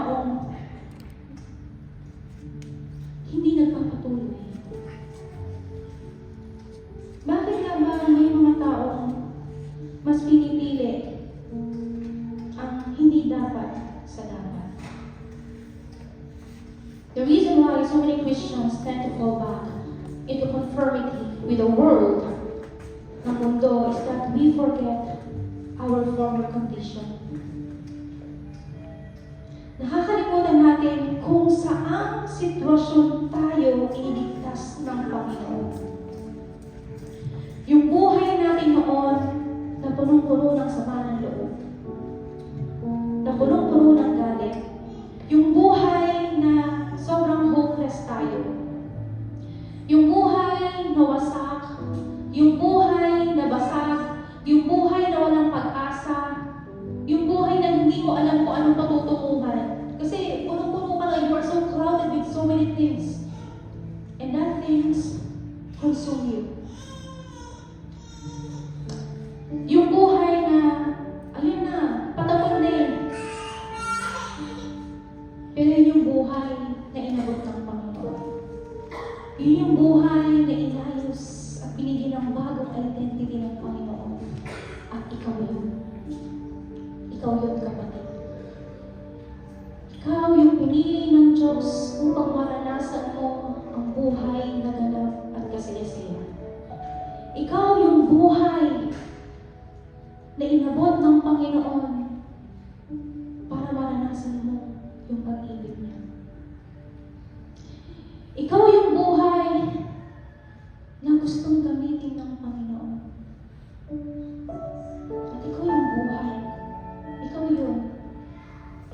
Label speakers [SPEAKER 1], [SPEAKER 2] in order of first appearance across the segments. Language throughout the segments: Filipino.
[SPEAKER 1] taong hindi nagpapatuloy? Bakit nga ba may mga taong mas pinipili ang hindi dapat sa dapat? The reason why so many Christians tend to fall back into conformity with the world ng mundo is that we forget our former condition. Nakakalimutan natin kung saang sitwasyon tayo iniligtas ng Panginoon. Yung buhay natin noon na punong-puno ng sama ng loob, na punong-puno ng galit, yung buhay na sobrang hopeless tayo, yung buhay na wasak, yung buhay na basag, yung buhay na walang pag-asa, yung buhay na hindi mo alam kung anong patutunguhan. Kasi punong-puno ka na, you are so crowded with so many things. And that things consume you. Yung buhay na, ayun na, patapon na eh. Pero yun yung buhay na inabot ng Panginoon. Yun yung buhay na inayos at binigyan ng bagong identity ng Panginoon. At ikaw yun. Ikaw yun, kapatid. Ikaw yung pinili ng Diyos upang maranasan mo ang buhay na ganap at kasaya-saya. Ikaw yung buhay na inabot ng Panginoon para maranasan mo yung pag-ibig niya. Ikaw yung buhay na gustong gamitin ng Panginoon. At ikaw yung buhay. Ikaw yun.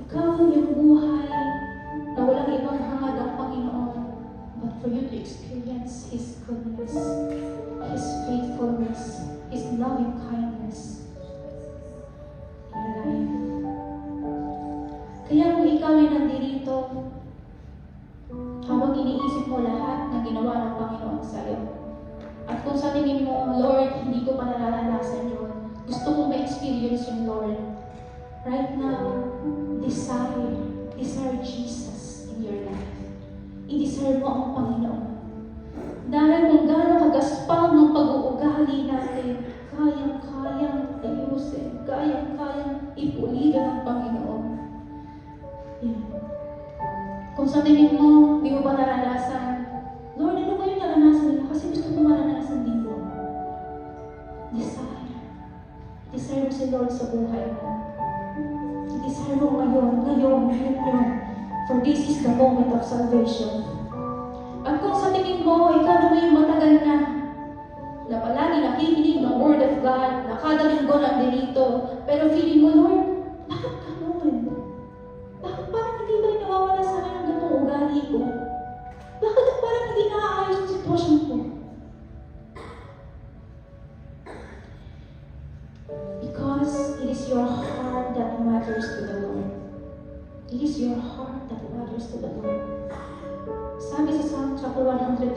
[SPEAKER 1] Ikaw yung buhay na walang ibang hangad ang Panginoon but for you to experience His goodness, His faithfulness, His loving kindness in your life. Kaya kung ikaw ay nandirito, habang iniisip mo lahat na ginawa ng Panginoon sa'yo, at kung sa tingin mo, Lord, hindi ko pa nararanasan yun, gusto kong ma-experience yung Lord, right now, desire Jesus in your life. I-desire mo ang Panginoon. Dahil kung gano'ng kagaspang ng pag-uugali natin, kayang-kayang ayusin, kayang-kayang ipuligan ng Panginoon. Yan. Kung sa tingin mo, di mo ba naranasan, Lord, ano ba yung naranasan nila? Kasi gusto ko maranasan din mo. Desire. Desire mo si Lord sa buhay mo. Desire mo ngayon. For this is the moment of salvation. At kung sa tingin mo, ikaw naman yung matagal na palagi nakikinig ng Word of God, na kada linggo nandito, pero feeling mo, Lord, bakit ganun? Bakit parang hindi ba nawawala sa akin ang ganung ugali ko? Bakit parang hindi naaayos ang sitwasyon ko? Because it is your heart that matters to the Lord. It is your heart that matters to the Lord. Sabi sa Psalm chapter 139,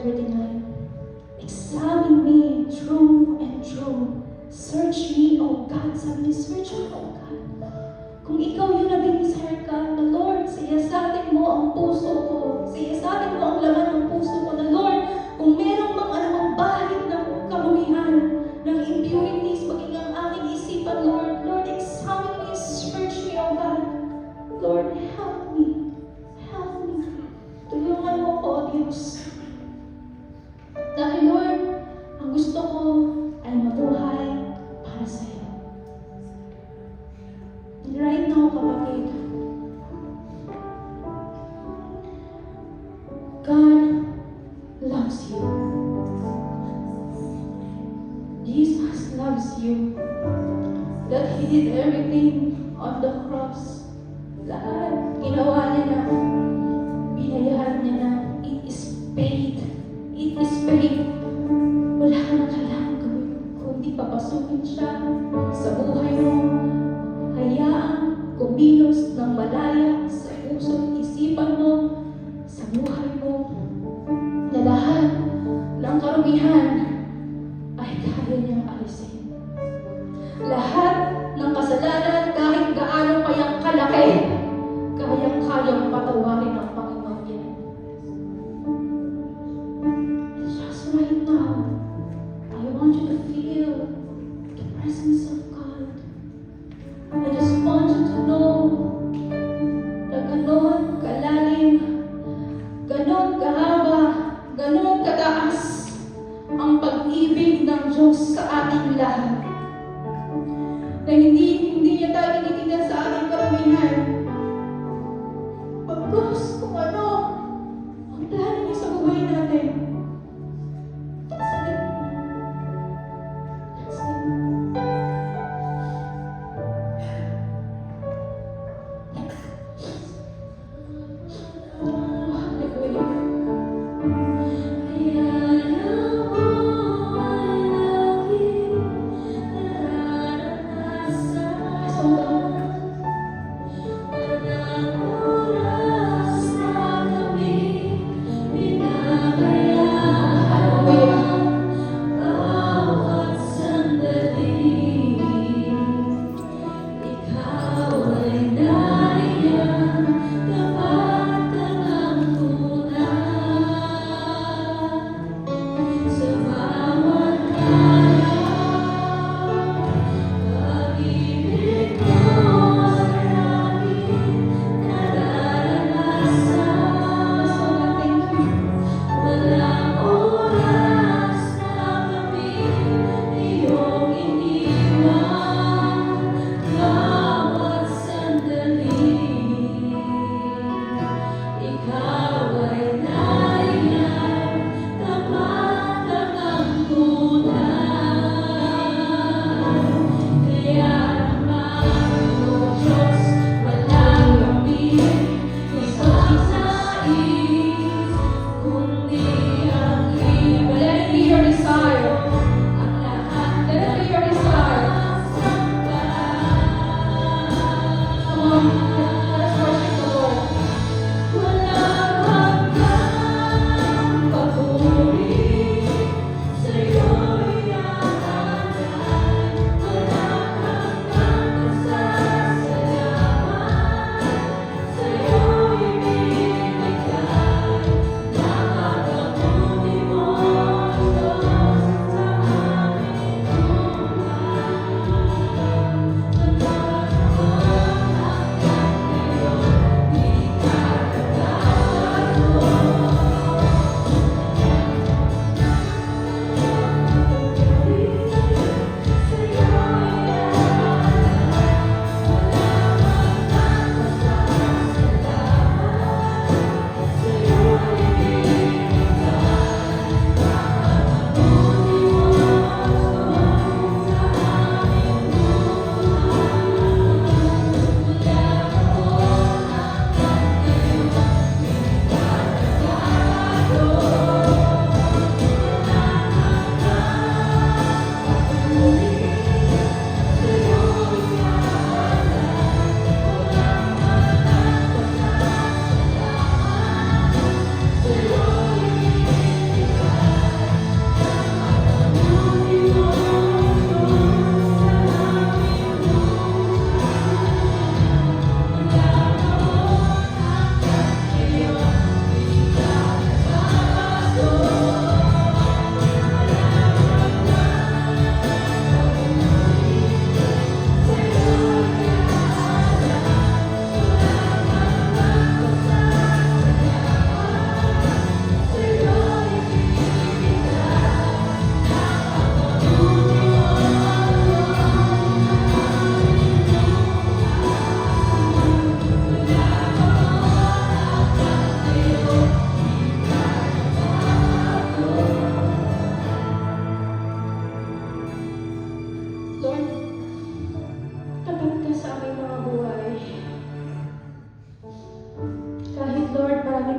[SPEAKER 1] examine me true and true. Search me, O God. Sabi niya, search me, O God. Kung ikaw yung nag-desire ka, na Lord, siyasatin mo ang puso ko. Siyasatin mo ang laman ng puso ko. Na Lord, kung merong mga anumang bahid ng karumihan, ng impurities, maging ang aking isipan, Lord, examine me, search me, O God. Lord, help me. Help me. Tulungan mo ko, O Diyos. Dahil, Lord, ang gusto ko ay mabuhay para sa iyo. And right now, kapatid, God loves you. Jesus loves you. That He did everything on the cross. Lahat, ginawa niya na. Binayaran niya na. It is paid. It is paid. Wala ka nang kailangan gawin. Kundi papasukin siya sa buhay mo. Hayaan kumilos ng malaya sa puso at isipan mo, sa buhay mo, na lahat ng karumihan ay kaya niyang alisin. Lahat ng kasalanan, kahit gaano pa yung kalaki, kayang-kaya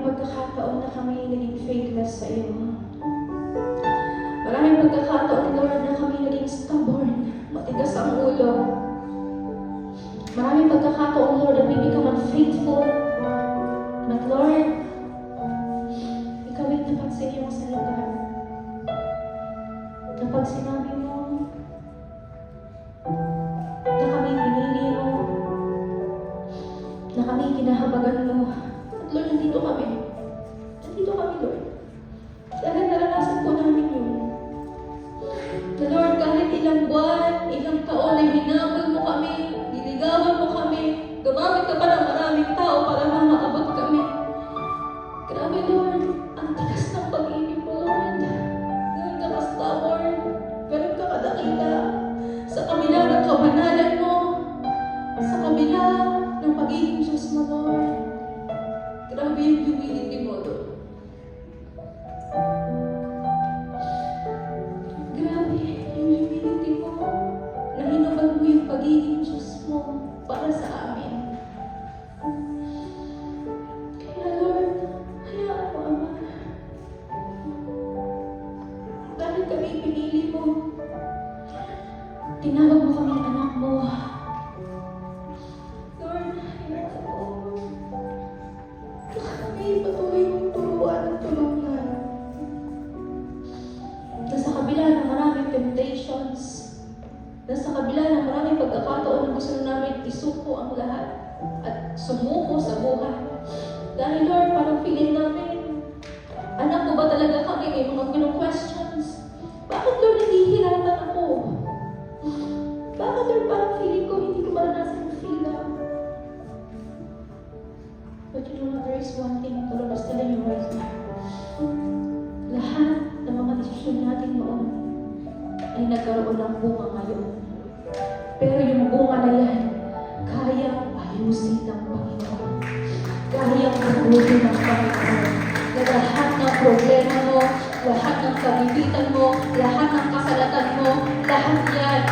[SPEAKER 1] pagkakataon na kami naging faithless sa iyo. Maraming pagkakataon, Lord, na kami naging stubborn, matigas ang ulo. Maraming pagkakataon, Lord, na we become unfaithful. But Lord, ikaw ay napansin iyong salita. Kapag sinabi mo na kami pinili mo, na kami kinahabagan mo, at Lord, nandito kami. Nandito kami, Lord. Dahil naranasan po namin yun. Na Lord, kahit ilang buwan, ilang taon ay hinabol mo kami, niligawan mo kami, gumamit ka pa ng maraming tao para maabot kami. Grabe, Lord, ang tigas ng pag-ibig mo, Lord. Ganun ka ka-stubborn, ganun ka kadakila. Sa kabila ng kabanalan mo, sa kabila ng pagiging Diyos mo, Lord. Grabe yung humility mo, Lord. Grabe yung humility mo na hinubad mo yung pagiging Diyos mo para sa amin. Kaya Lord, hayaan mo, Ama. Dahil kami pinili mo, tinawag mo kami anak mo. Lord, hayaan mo. Kami patuloy mong turuan at tulungan. Nasa kabila ng maraming temptations, nasa kabila ng maraming pagkakataon na gusto namin isuko ang lahat at sumuko sa buhay. Dahil Lord, parang feeling namin, anak mo ba talaga kami? May mga ganong questions. Bakit Lord, nahihirapan ako? Bakit Lord, parang feeling ko, hindi ko maranasan yung feeling. But you know, there is one thing the Lord is telling you right now. Lahat ng mga desisyon natin noon ay nagkaroon ng bunga ngayon. Pero yung bunga na yan, kayang ayusin ng Panginoon. Kayang ayusin ng Panginoon. Na lahat ng problema mo, lahat ng kagipitan mo, lahat ng kasalatan mo, lahat yan,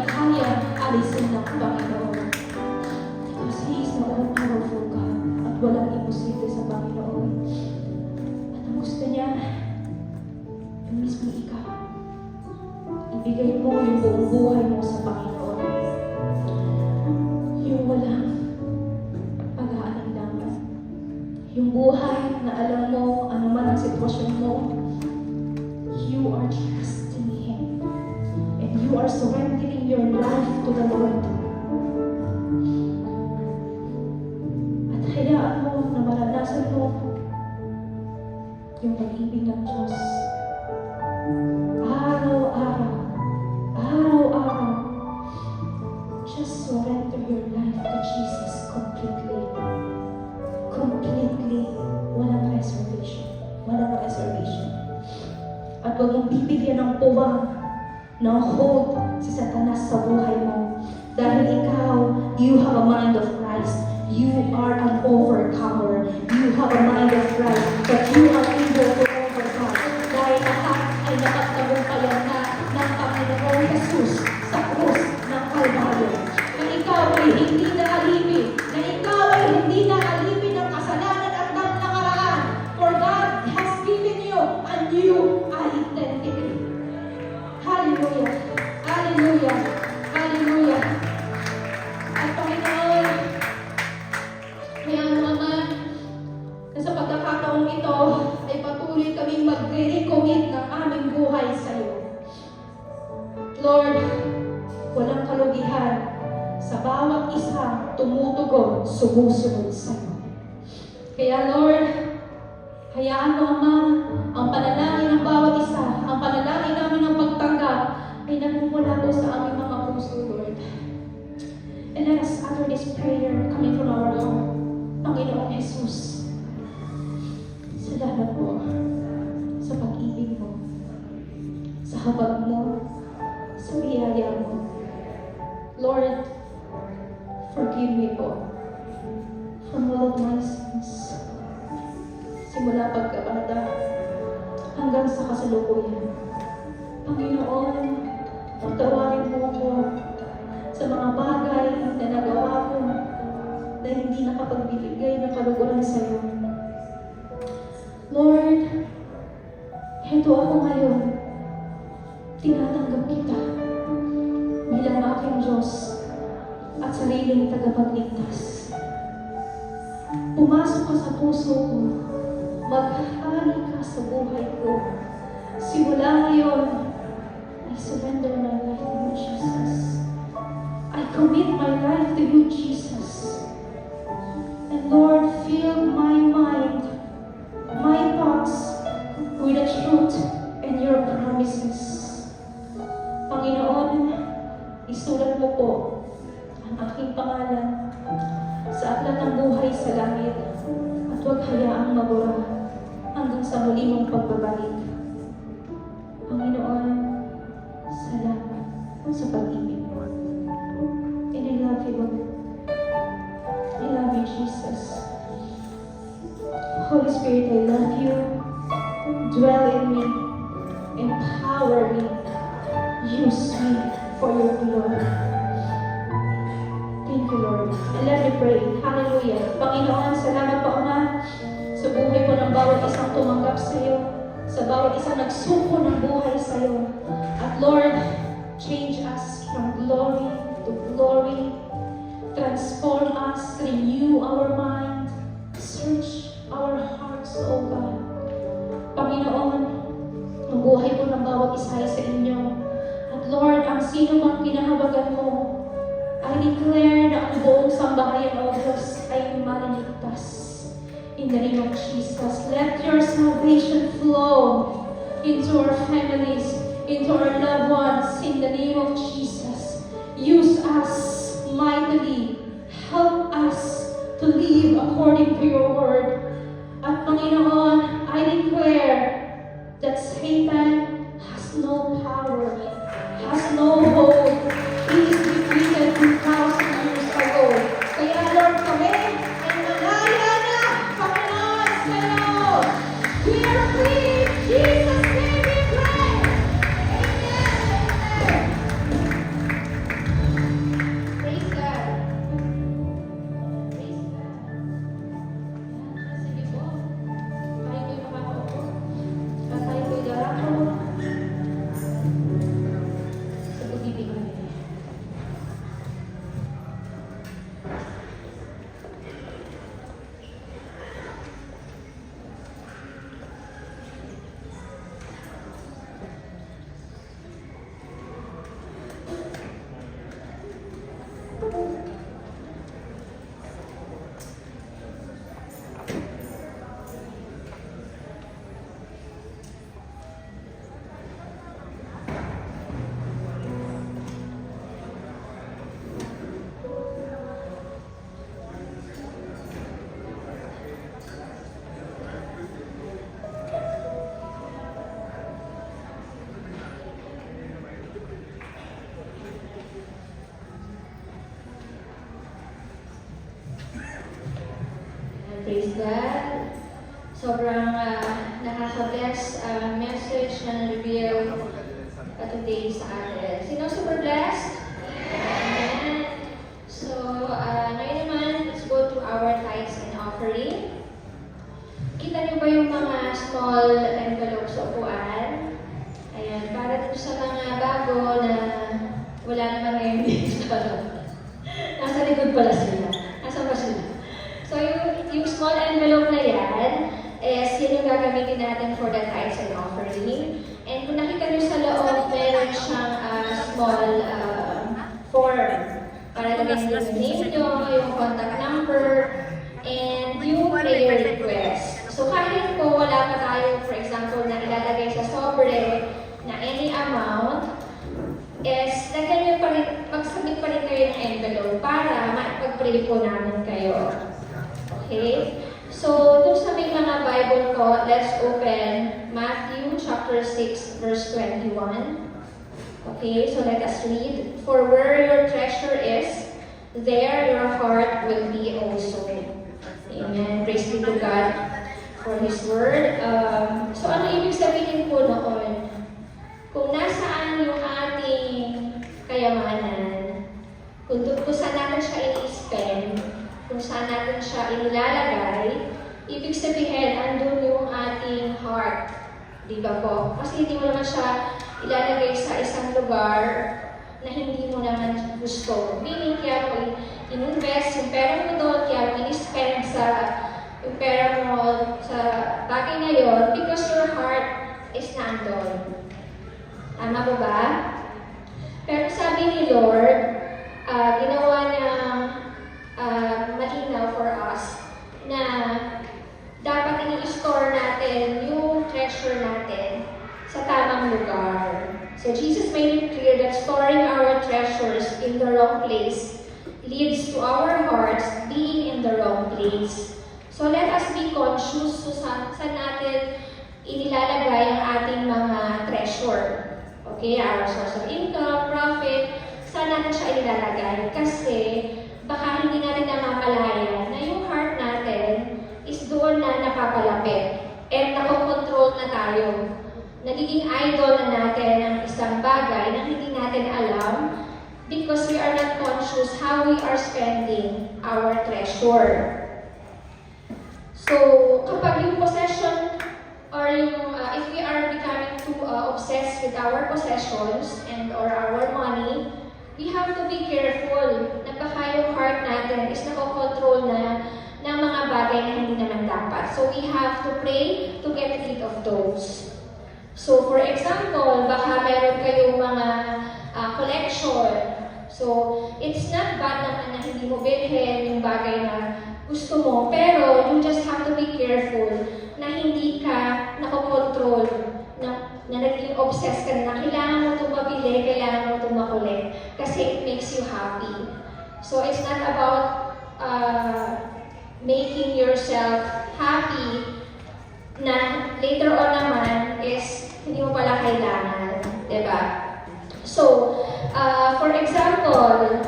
[SPEAKER 1] kayang alisin ng Panginoon. Because He is the all-powerful God. At walang imposible sa Panginoon. At ang gusto niya, yung mismo ikaw. Ibigay mo yung buong buhay mo sa Panginoon. Yung walang pag-aalinlangan. Yung buhay na alam mo, ano man ang sitwasyon mo, you are trusting Him. And you are surrendering your life to the Lord. At hayaan mo na maranasan mo yung pag-ibig ng Diyos. Araw-araw, just surrender your life to Jesus completely. Completely. Walang reservation. At huwag mong bibigyan ng puwang, ng hold si Satanas sa buhay mo. Dahil ikaw, you have a mind of Christ. You are an overcomer. You have a mind of Christ. But you are able to overcome. Dahil lahat ay napagtagumpayan na ng Panginoong Jesus sa krus ng Kalbaryo. Na ikaw ay hindi naalipin. Na ikaw ay hindi naalipin ng kasalanan at ng nakaraan. For God has given you a new identity. Hallelujah. Hallelujah. Hallelujah. At Panginoon, kaya naman, na sa pagkakataong ito, ay patuloy kaming mag-recommit ng aming buhay sa iyo. Lord, walang kalugihan sa bawat isa tumutugon, sumusunod sa iyo. Kaya Lord, hayaan mo, Ama, ang panalangin ng bawat isa, ang panalangin namin ng pagtanggap, ay nagmumula po sa aming mga puso, Lord. And let us utter this prayer coming from our heart. Panginoong Jesus, salamat po sa pag-ibig mo, sa habag mo, sa biyaya mo. Lord, forgive me po from all of my sins. Simula pagkabata hanggang sa kasalukuyan. Panginoon, pagtawarin mo ako sa mga bagay na nagawa ko na hindi nakapagbibigay ng kaluguran sa iyo. naging tagapagligtas. Pumasok ka sa puso ko. Maghari ka sa buhay ko. Simula ngayon, I surrender my life to you, Jesus. I commit my life to you, Jesus. And Lord, fill my mind, my thoughts with the truth and your promises. Panginoon, isulat mo po ang aking pangalan sa aklat ng buhay sa langit at huwag hayaang mabura hanggang sa muli mong pagbabalik. Panginoon, salamat sa pag-ibig mo. And I love you, Lord. I love you, Jesus. Holy Spirit, I love you. Dwell in me. Empower me. Use me for your glory. Thank you, Lord. And let me pray. Hallelujah. Panginoon, salamat po, Ama, sa buhay po ng bawat isang tumanggap sa iyo, sa bawat isang nagsuko ng buhay sa iyo. At Lord, change us from glory to glory. Transform us, renew our mind, search our hearts, O God. Panginoon, ang buhay po ng bawat isa ay sa inyo. At Lord, ang sino mang kinahawagan mo, I declare na ang buong sambahayan o Diyos ay maliligtas. In the name of Jesus, let your salvation flow into our families, into our loved ones. In the name of Jesus, use us mightily. Help us to live according to your word. At Panginoon, I declare that Satan has no power, has no hold. He is defeated 2,000 years ago. Kaya Lord, kami ay malaya na, Panginoon, sa iyo. We are free. Jesus name we pray. Amen. Praise God. Praise God. Sige po. Tayo ko'y makakaupo. At tayo ko'y darako. Sa pag-ibig namin. Praise God. Sobrang nakaka-bless message na reveal today sa atin. Sino super blessed? Amen. So, ngayon naman, let's go to our tithes and offering. Kita niyo ba yung mga small envelopes sa upuan? Ayan, para dito sa mga bago na wala naman ngayon dito sa nasa likod pala sila. Nasa ba sila? So, yung small envelope na yan, is yun yung gagamitin natin for the tithes and offering. And kung nakita nyo sa loob, meron siyang small form para lagyan nyo yung name nyo, yung contact number, and yung prayer request. So, kahit po wala pa tayo, for example, na ilalagay sa sobre na any amount, is lagyan nyo pa rin, mag-submit pa rin kayo ng envelope para makipag-pray po namin kayo. Okay? So, dun sa may mga Bible ko, let's open Matthew chapter 6, verse 21. Okay, so let us read. For where your treasure is, there your heart will be also. Amen. Praise be to God for His word. So, ano ibig sabihin po noon? Kung nasaan yung ating kayamanan, kung saan natin siya i-spend, kung saan natin siya inilalagay, ibig sabihin, andun yung ating heart. Di ba po? Kasi hindi mo naman siya ilalagay sa isang lugar na hindi mo naman gusto. Meaning kaya po, ininvest yung pera mo doon, kaya in-spend sa yung pera mo sa bagay na yun because your heart is nandun. Tama po ba? Pero sabi ni Lord, ginawa niyang malinaw for us na dapat i-store natin yung treasure natin sa tamang lugar. So Jesus made it clear that storing our treasures in the wrong place leads to our hearts being in the wrong place. So let us be conscious kung saan natin inilalagay ang ating mga treasure. Okay, our source of income, profit, saan natin siya inilalagay? Kasi baka hindi natin namamalayan na yung heart natin is doon na napapalapit and nakokontrol na tayo. Nagiging idol na natin ang isang bagay na hindi natin alam because we are not conscious how we are spending our treasure. So, kapag yung possession or yung, if we are becoming too obsessed with our possessions and or our money, we have to be careful na baka yung heart natin is nakokontrol na ng mga bagay na hindi naman dapat. So, we have to pray to get rid of those. So, for example, baka meron kayong mga collection. So, it's not bad naman na hindi mo bilhin yung bagay na gusto mo, pero you just have to be careful na hindi ka nakokontrol, na naging obsessed ka na kailangan mo itong mabili, kailangan mo itong makulit, kasi it makes you happy. So, it's not about making yourself happy na later on naman is hindi mo pala kailangan, diba? So, for example,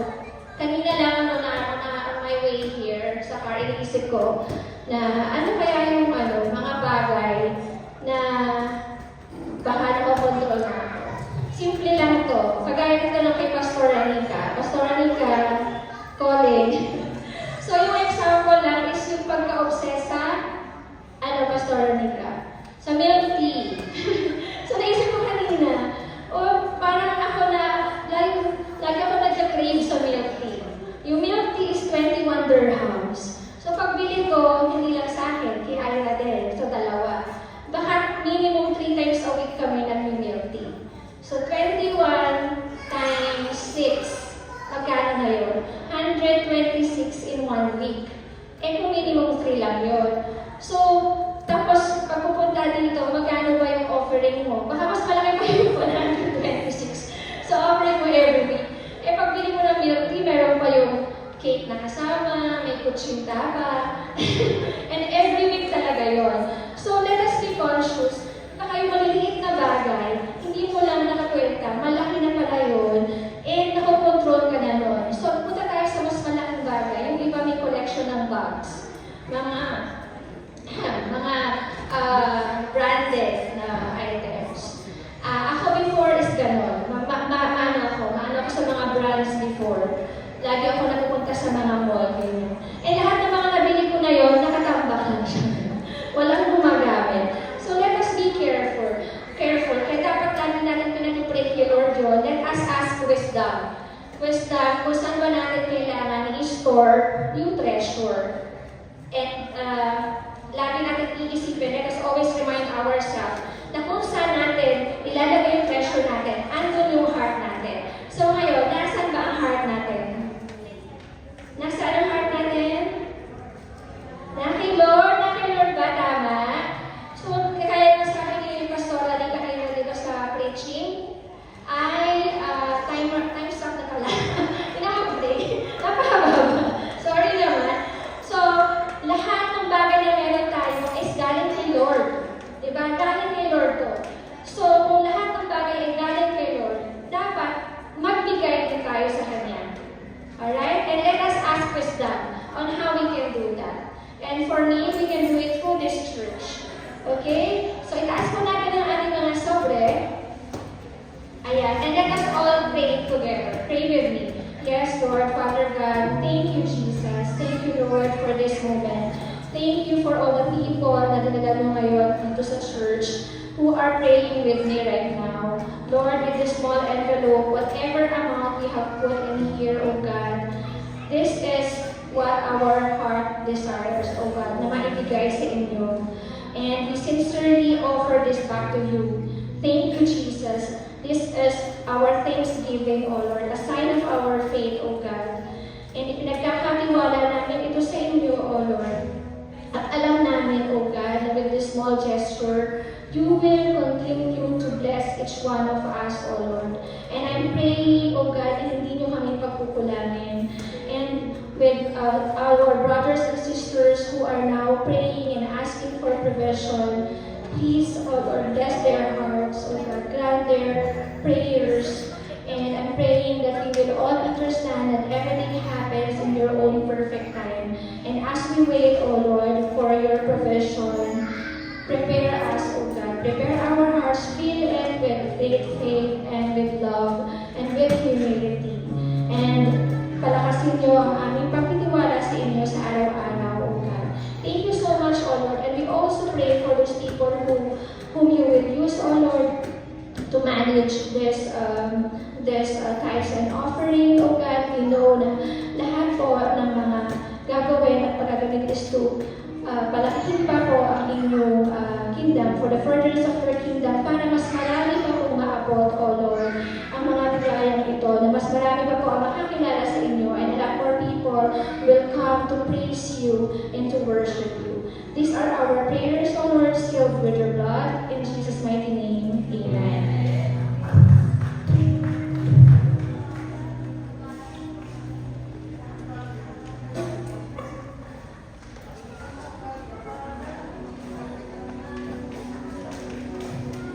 [SPEAKER 1] kanina lang na on my way here sa car, iniisip ko na ano kaya yung mga bagay na baka nakokontrol na ako. Simple lang to. Kagaya nito lang kay Pastor Anika. Pastor Anika, college. So, yung example lang is yung pagka-obsessa, Pastor Anika? Sa milk tea. So, naisip ko kanina, parang ako na, lagi ako nagka-crave sa milk tea. Yung milk tea is 21 dirhams. So, pagbili ko, hindi lang sa akin, kay Ira din. So, dalawa. Baka minimum 3 times a week kami nag-milk tea. So, 21 times 6. Magkano na yun? 126 in 1 week. Eh, kung minimum 3 lang yun. So, tapos, pag pupunta dito, magkano ba yung offering mo? Baka mas malaki pa yung 126. So, offering mo every week. Eh, pag bili mo ng milk tea, meron pa yung cake na kasama, may kutsinta pa. And every week talaga yon. So, let us be conscious. Baka yung maliliit na bagay, hindi mo lang nakakwenta, malaki na pala yun, and nakokontrol ka na nun. So, punta tayo sa mas malaking bagay. Yung iba may collection ng bags. Mga branded na items. Ako before is gano'n. Maano ako sa mga brands before. Lagi ako napupunta sa mga mall. Ganyan. Eh lahat ng mga nabili ko na yon, nakatambak lang siya. Walang gumagamit. So let us be careful. Kaya dapat lagi natin pinag-pray kay Lord yun. Let us ask wisdom. Wisdom, kung saan ba natin kailangan i-store yung treasure. And lagi natin iisipin, let us always remind ourselves na kung saan natin ilalagay yung treasure natin, andun yung heart natin. So ngayon, nasaan ba ang heart natin? Nasaan ang heart natin? Na kay Lord ba? Tama? So, kaya nga sa akin yung pastora, di ka kayo dito sa preaching, ay time stop na pala. Pinaka-break. Napakababa. Sorry naman. So, lahat ng bagay na meron tayo is galing kay Lord. Diba? Galing kay Lord to. So, kung lahat ng bagay ay galing kay Lord, dapat magbigay din tayo sa Kanya. Alright? And let us ask wisdom on how we can do that. And for me, we can do it through this church. Okay? So, itaas po natin ang ating mga sobre. Ayan. And let us all pray together. Pray with me. Yes, Lord, Father God, thank you, Jesus. Thank you, Lord, for this moment. Thank you for all the people na dinadala mo ngayon dito sa church who are praying with me right now. Lord, with this small envelope, whatever amount we have put in here, O God, This is what our heart desires, O God, na maibigay sa inyo. And we sincerely offer this back to you. Thank you, Jesus. This is our thanksgiving, O Lord, a sign of our faith, O God. And ipinagkakatiwala namin ito sa inyo, O Lord. At alam namin, O God, na with this small gesture, you will continue to bless each one of us, O Lord. And I'm praying, O God, na hindi nyo kami pagkukulangin. And with our brothers and sisters who are now praying and asking for provision, please, O Lord, bless their hearts, O God, grant their prayers. And I'm praying that we will all understand that everything happens in your own perfect time. And as we wait, O Lord, for your provision, prepare us, O God. Prepare our hearts, fill it with faith, and with love, and with humility. And palakasin niyo ang aming pagtitiwala sa inyo sa araw-araw, O God. Thank you so much, O Lord. And we also pray for those people whom you will use, O Lord, to manage this tithes and offering, O God. We know na lahat po ng mga gagawin at pagagamit is to palakihin pa po ang inyong kingdom, for the furtherance of your kingdom, para mas marami pa po maabot, O Lord, ang mga bigayang ito, na mas marami pa po ang makakilala sa inyo, and that more people will come to praise you and to worship you. These are our prayers, O Lord, sealed with your blood. In Jesus' mighty name, amen.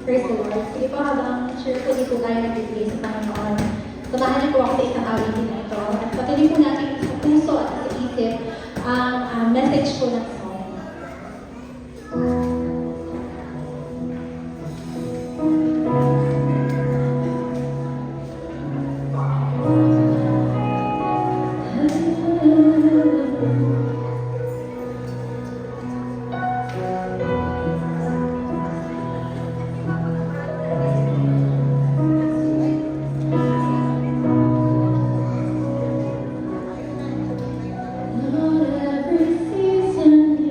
[SPEAKER 2] Praise the Lord. Sige po, habang cheerfully po tayo nag-pray sa Panginoon, samahan niyo po ako sa isang awitin na ito. At patuloy po natin sa puso at sa isip ang message po ng song.
[SPEAKER 1] Not every season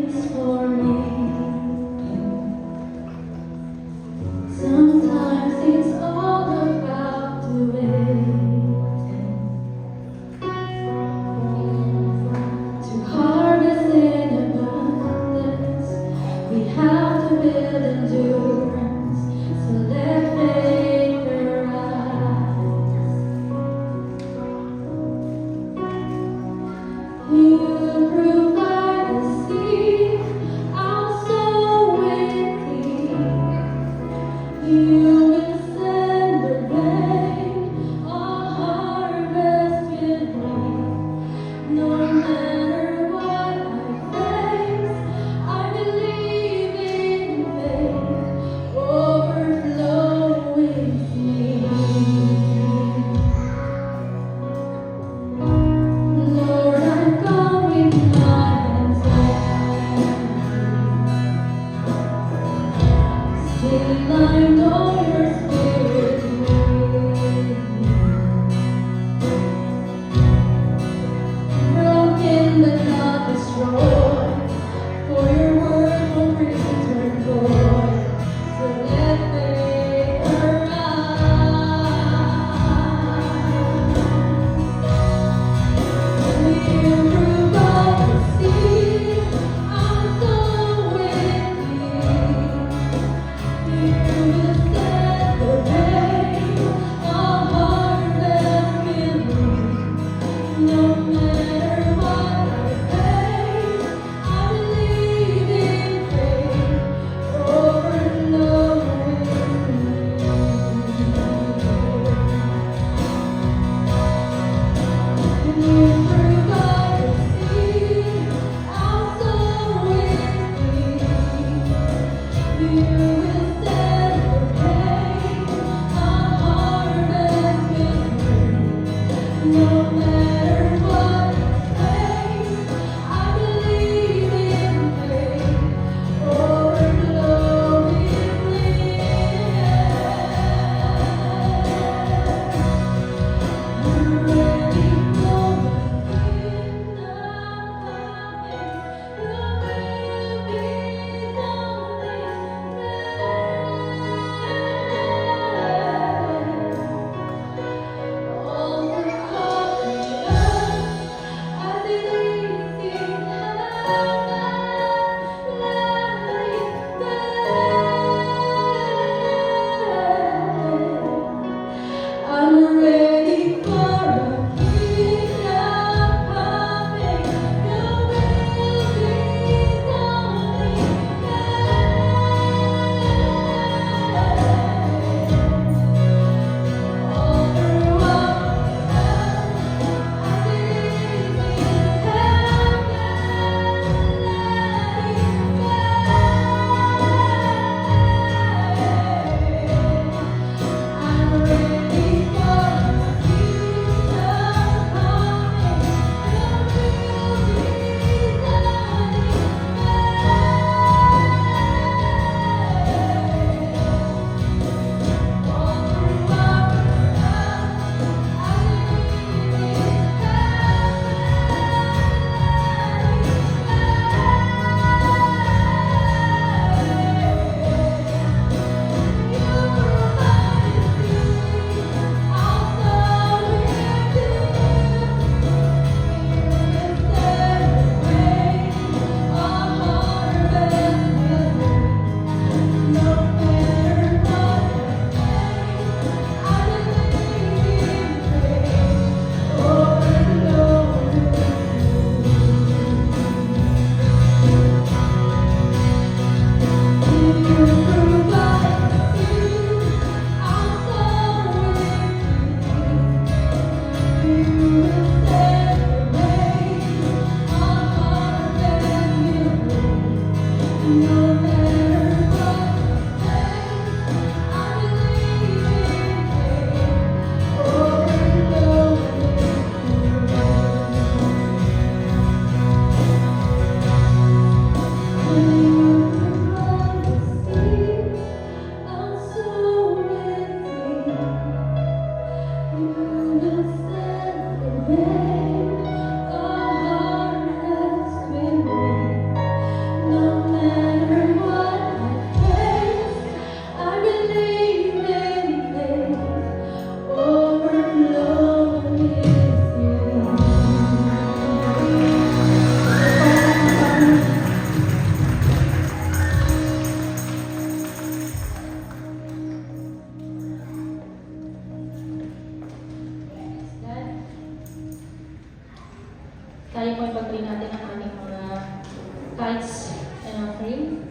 [SPEAKER 2] tithes and offering.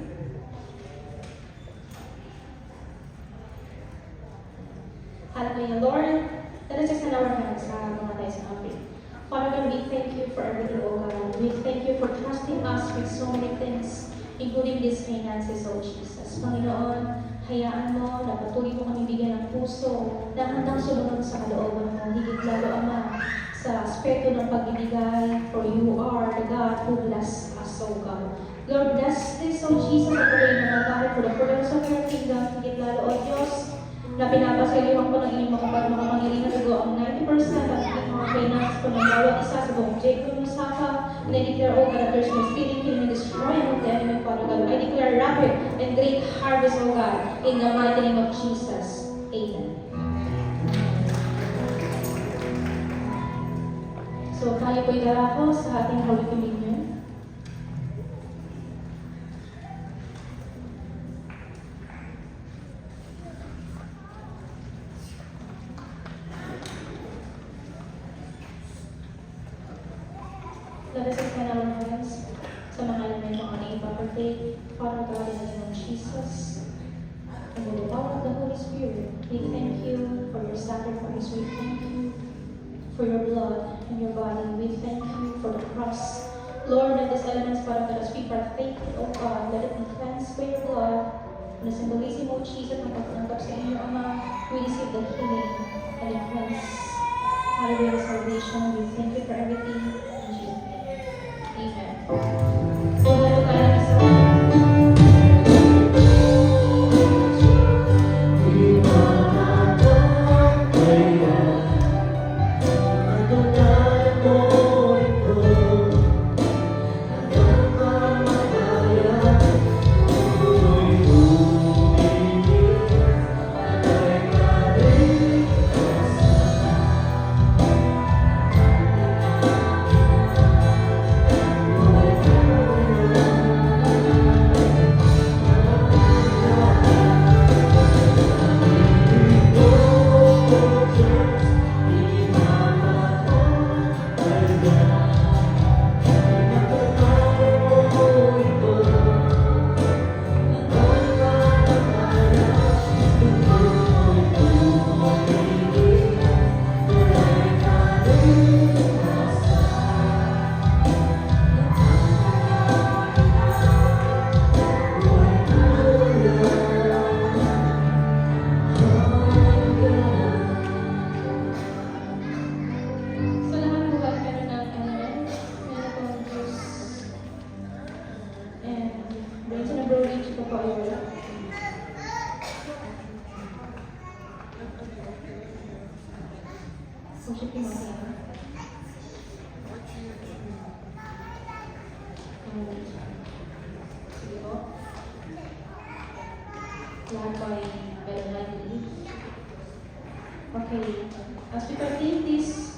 [SPEAKER 2] Hallelujah, Lord. Let us extend our hands sa mga tithes and offering. Father God, we thank you for everything, O God. We thank you for trusting us with so many things, including these finances, O Jesus. Panginoon, hayaan mo na patuloy mo kami bigyan ng puso na handang sumunod sa kalooban mo. Higit lalo, Ama, sa aspeto ng pagbibigay, for you are the God who bless us, O God. Lord, bless this, O Jesus, at patuloy na magkakit for the furtherance of your kingdom. Higit lalo, O Diyos, na pinapasaliwan ko ng inyong makapangyarihan na go ang 90% at aking mga finance ko ng bawat isa sa buong Jacob ng Saka. And I declare, O God, that there's no stealing, killing, and destroying of the enemy, Father God. I declare rapid and great harvest, O God, in the mighty name of Jesus. Amen. So, tayo po'y darako sa ating Holy Communion. Let us extend our hands sa mga elemento ang ating ipapartake. Father God, in the name of Jesus, and with the power of the Holy Spirit, we thank you for your sacrifice. We thank you for your blood and your body. We thank you for the cross. Lord, let these elements, Father God, as we partake, O God, let it be cleansed by your blood. And the symbolism of Jesus na pagtanggap sa inyo, Ama, we receive the healing and the cleanse. Hallelujah, salvation. We thank you for everything. In Jesus' name. Amen. So, meron tayo ng isa. Okay, as we partake this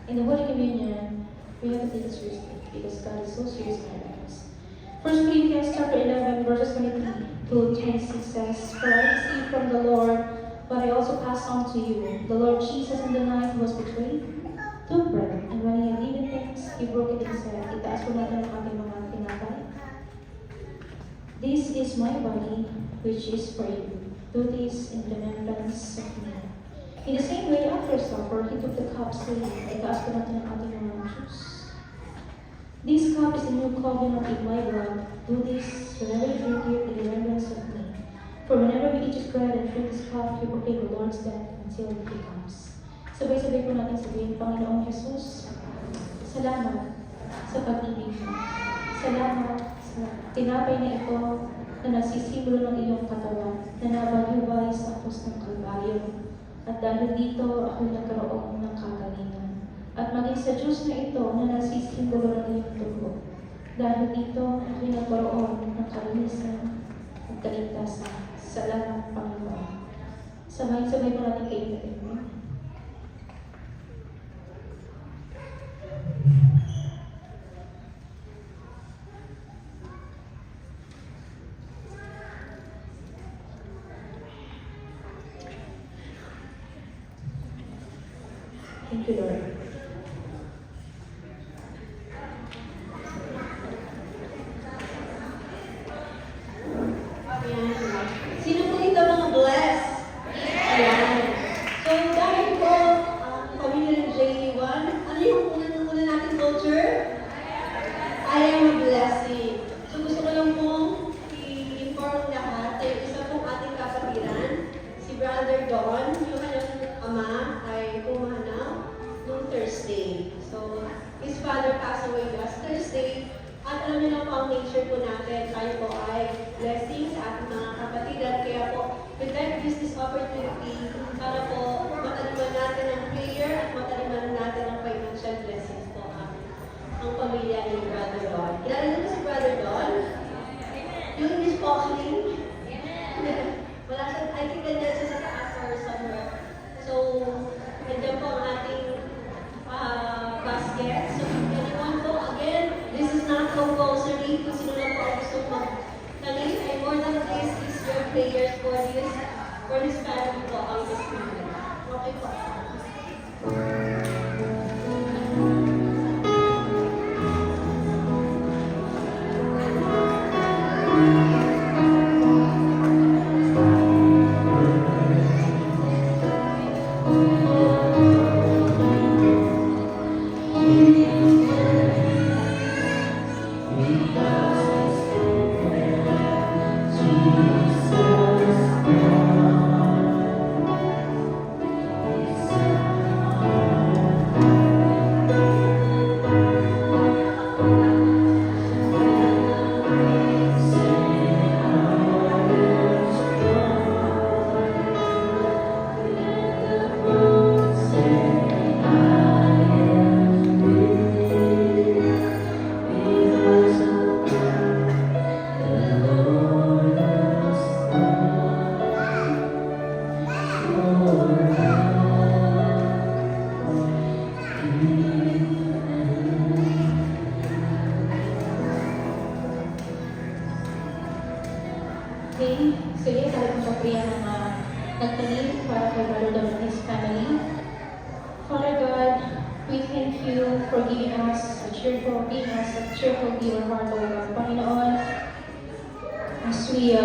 [SPEAKER 2] in the Holy Communion, we have to take it seriously because God is so serious in our lives. 1 Corinthians chapter 11, verses 23 to 26 says, "For I received from the Lord what I also passed on to you. The Lord Jesus, in the night he was betrayed, took bread, and when he had given thanks, he broke it and said, Itaas po natin ang ating mga tinapay. This is my body, which is for you. Do this in remembrance of me." In the same way, after supper, he took the cup, saying, "Itaas po natin ang ating mga juice. This cup is the new covenant in my blood. Do this whenever you drink it in remembrance of me. For whenever we eat this bread and drink this cup, we proclaim the Lord's death until he comes." Sabay-sabay po natin sabihin, Panginoong Jesus, salamat sa pag-ibig mo. Salamat sa tinapay na ito na nagsisimbolo ng iyong katawan, na nabaluway sa krus ng Kalbaryo. At dahil dito, ako nagkaroon ng kagalingan. At maging sa Diyos na ito na nagsisimbolo ng iyong dugo. Dahil dito, ako nagkaroon ng kalinisan at kaligtasan. Salamat, Panginoon. Sabay-sabay mo natin kainin mo. Thank you, Lord.
[SPEAKER 3] ang nature po natin. Tayo po ay blessing sa ating mga kapatiran. Kaya po, we'd like to use this opportunity para po mataliman natin ang prayer at mataliman natin ang financial blessings po ang pamilya ni Brother Don. Kilala niyo ba si Brother Don? Yung Miss Pauline? Wala siya, I think nandiyan siya sa taas or somewhere. So, nandiyan po ang ating basket. So, if anyone po, again, this is not compulsory kung sino lang po ang gusto mag-talim. And more than this is your prayers for this family po ang this family. Okay po.
[SPEAKER 2] Okay, sige, tayo kong papriya ng nagtanim para kay Brother Don and his family. Father God, we thank you for giving us a cheerful giver heart, O God. Panginoon, as we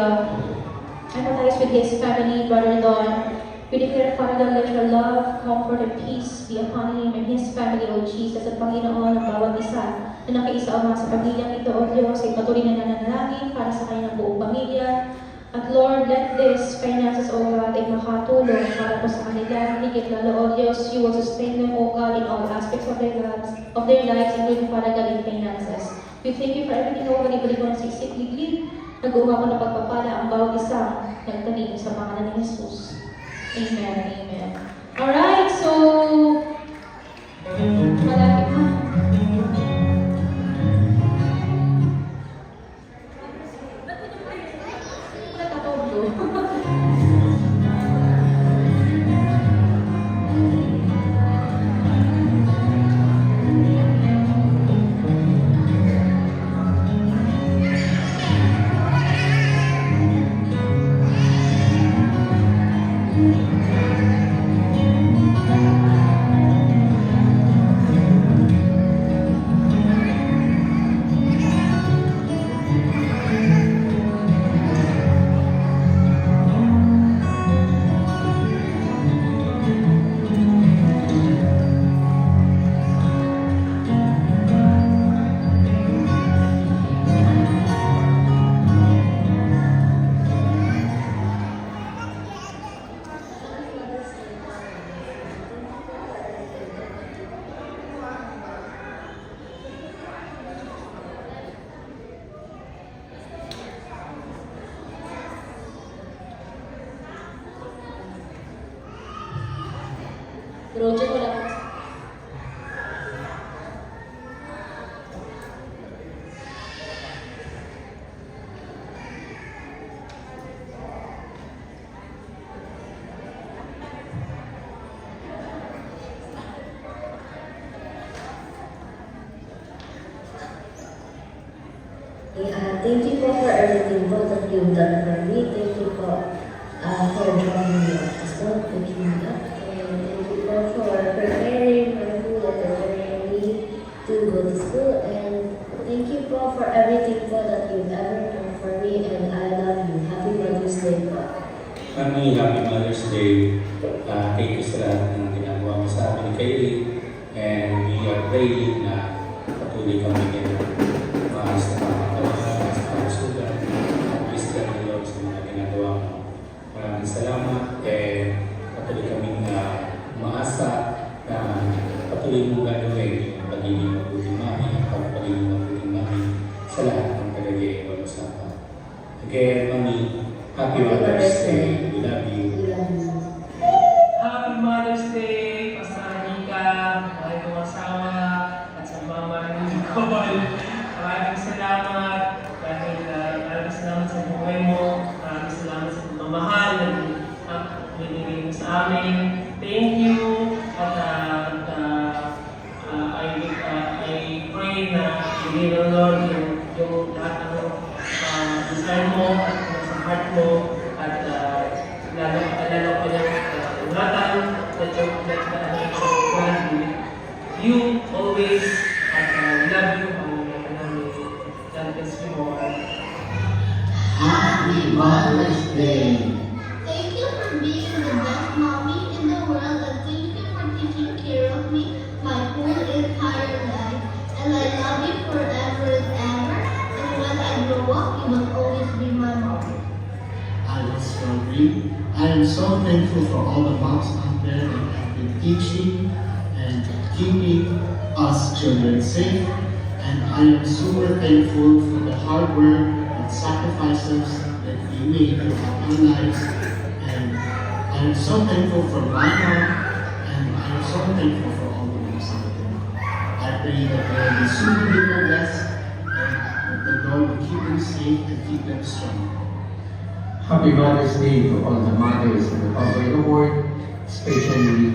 [SPEAKER 2] empathize with his family, Brother Don, we declare, Father God, let your love, comfort, and peace be upon him and his family, O Jesus, at Panginoon, ang bawat isa na nakiisa o sa pamilyang ito, O Diyos, ay patuloy na nananalangin para sa kanyang buong pamilya. At Lord, let this finances, O God, ay makatulong para po sa kanila. Higit lalo, O Diyos, you will sustain them, O God, in all aspects of their lives, including, Father God, in finances. We thank you for everything, O God, ibalik mo ng siksik-liglig. Nag-uha ko na pagpapala ang bawat isang nagtanim sa pangalan ni Jesus. Amen. Amen. Alright, so malapit na. Nagkatawdo. Roger, wala ka.
[SPEAKER 4] Thank you po for everything po that you've done for me. Thank you po for drawing me up as well, picking me up. And thank you po for preparing my food and preparing me to go to school. And thank you po for everything po that you've ever done for me. And I love you. Happy Mother's Day po.
[SPEAKER 5] Happy Mother's Day. Thank you sa lahat ng ginagawa mo sa amin ni Kaylee. And we are praying na patuloy kami din maayos na pangkakawasan sa kalusugan. Please God the Lord sa mga ginagawa mo. Maraming salamat. And patuloy kaming maasa na patuloy mong gagawin yung pagiging mabuting mami at pagiging mabuting mami sa lahat ng Again, Mami, Happy Mother's Day. We love you.
[SPEAKER 4] We love you.
[SPEAKER 6] Happy Mother's Day, Pastor Nika, mga kong asawa, at sa mama ni Nicole. Maraming salamat dahil maraming salamat sa buhay mo, maraming salamat sa pagmamahal na binigay mo sa amin. Thank you, at I pray na bigay ng Lord yung lahat ng desire mo at sa heart mo, at lalo ko yung ingatan that God with you always, at love you, God bless you more.
[SPEAKER 7] Happy Mother's Day!
[SPEAKER 8] Thank you for being the best mommy in the world, and thank you for taking care of me my whole entire life. And I love you forever and ever. And when I grow up, you will always be my mom.
[SPEAKER 7] I was so great. I am so thankful for all the moms out there that have been teaching and keeping us children safe. And I am super thankful for the hard work and sacrifices that you made in our lives. And I am so thankful for my mom, and I am so thankful for all the moms out there. I pray that they will be super duper blessed, and that the Lord will keep them safe and keep them strong.
[SPEAKER 9] Happy Mother's Day to all the mothers in the Public Award, especially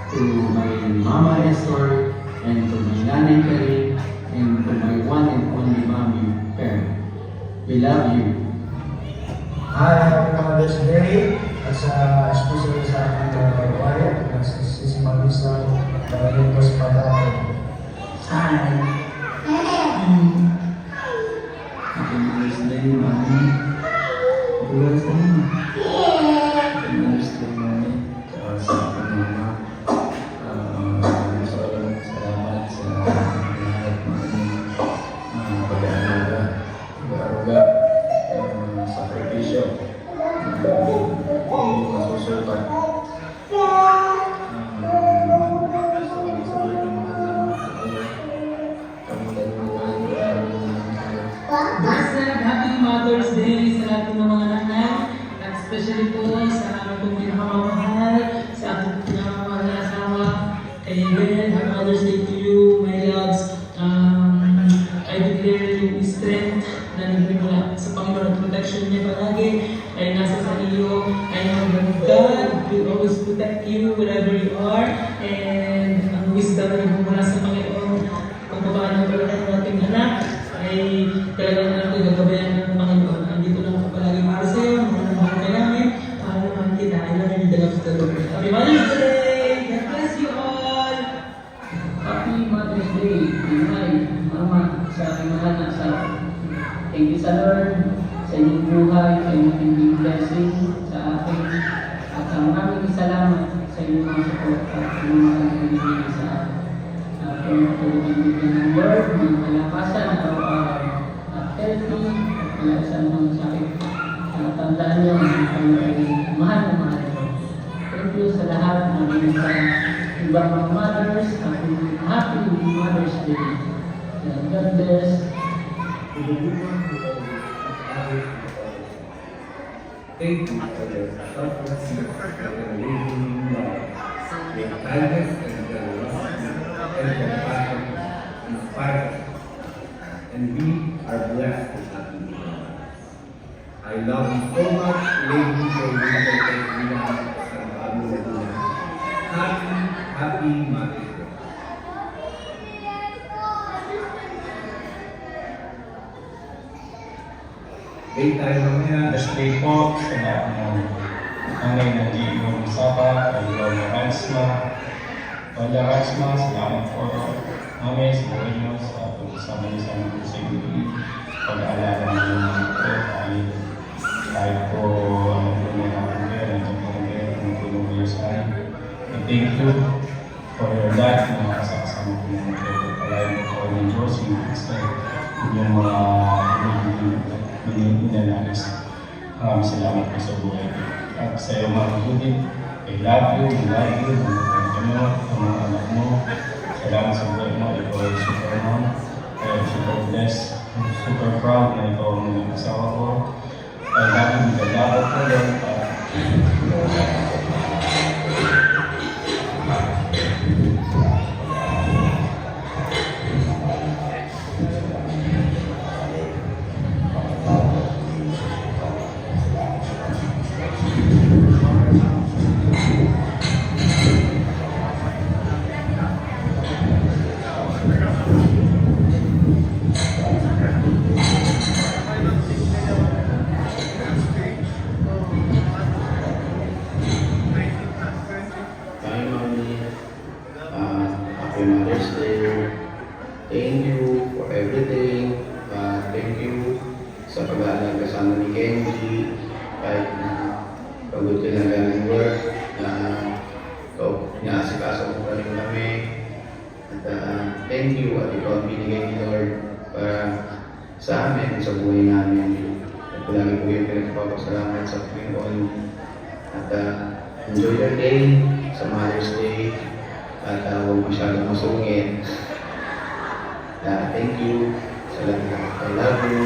[SPEAKER 9] to my Mama Esther, and to my Nanay Karin, and to my one and only mommy, parent. We love you.
[SPEAKER 10] Hi, Happy Mother's Day. At especially sa aking kababayan, si Marisa, talagang mas padaan.
[SPEAKER 9] Hi. Happy Mother's Day, Mommy. Happy Mother's Day, Mama. Happy Mother's Day, Mommy. Sa aking mama. Maraming salamat sa lahat ng pag-aaruga, sakripisyo, hindi masusukat.
[SPEAKER 6] Blessed Happy Mother's Day sa lahat ng mga nanay, at especially po sa aming pong pinakamamahal, sa ating pinakamamahal na asawa. Kaya again, Happy Mother's Day to you, my loves. I declare yung strength na nagmimula sa Panginoon at protection niya palagi ay nasa sa iyo. I know that God will always protect you wherever you are, and ang wisdom na mula sa Panginoon kung paano talaga ang ating anak ay talagang natin gagabayan ng Panginoon. Andito lang ako palagi para sa iyo, mahal ka namin, mahal naman kita. I love you, the love of the Lord. Happy Mother's Day! God bless you all!
[SPEAKER 9] Happy Mother's Day, Nanay, Mama, sa aking mahal na asawa. Thank you sa Lord, sa inyong buhay, sa inyong hindi blessing sa akin. At maraming salamat sa inyong mga support at inyong mga nagiging sa akin. Kaya matulogin bigyan ng Lord, ng malakasan, araw-araw, at healthy, at wala sa mga sakit. Tandaan niyo, kayo ay mahal na mahal ko. Thank you sa lahat ng sa ibang mga mothers. Happy Mother's Day. And God bless.
[SPEAKER 11] Thank you for your selflessness and living love, your kindness and generosity and compassion inspire us, and we are blessed to have you. I love you so much, Lady Joanna and Abu Laguna. Happy Mother's Day. Day tayo mamaya.
[SPEAKER 12] Birthday po sa lahat ng nanay ng Diego Sapa, kay Lola Ransma. Lola Ransma, salamat po namin sa buhay nyo sa pag-usama niyo sa mga kusing pag-aalala ng mga ito. Kahit po ano po may nakakagay, nandiyan po kami, ano po yung mga sa akin. And thank you for your life na kasakasama po ng mga ito. Palayan po ng Diyos, yung inyong mga inalagas. Maraming salamat po sa buhay. At sa iyo mga kapatid, I love you, mga anak mo. Salamat sa buhay mo, ikaw ay super mom. I am super blessed, super proud na ikaw ang mga asawa ko. Kaya namin nagdadapot ngayon para
[SPEAKER 5] Hi, Mommy. Happy Mother's Day. Thank you for everything. Thank you sa pag-aaral kasama ni Kenji. Kahit na pagod ka na galing work, inaasikaso mo pa rin kami. At thank you at ikaw ang binigay ni Lord para sa amin, sa buhay namin. At lagi po yung pinagpapasalamat sa Panginoon. At enjoy your day sa Mother's Day at huwag masyadong masungit. Thank you sa lahat. I love you.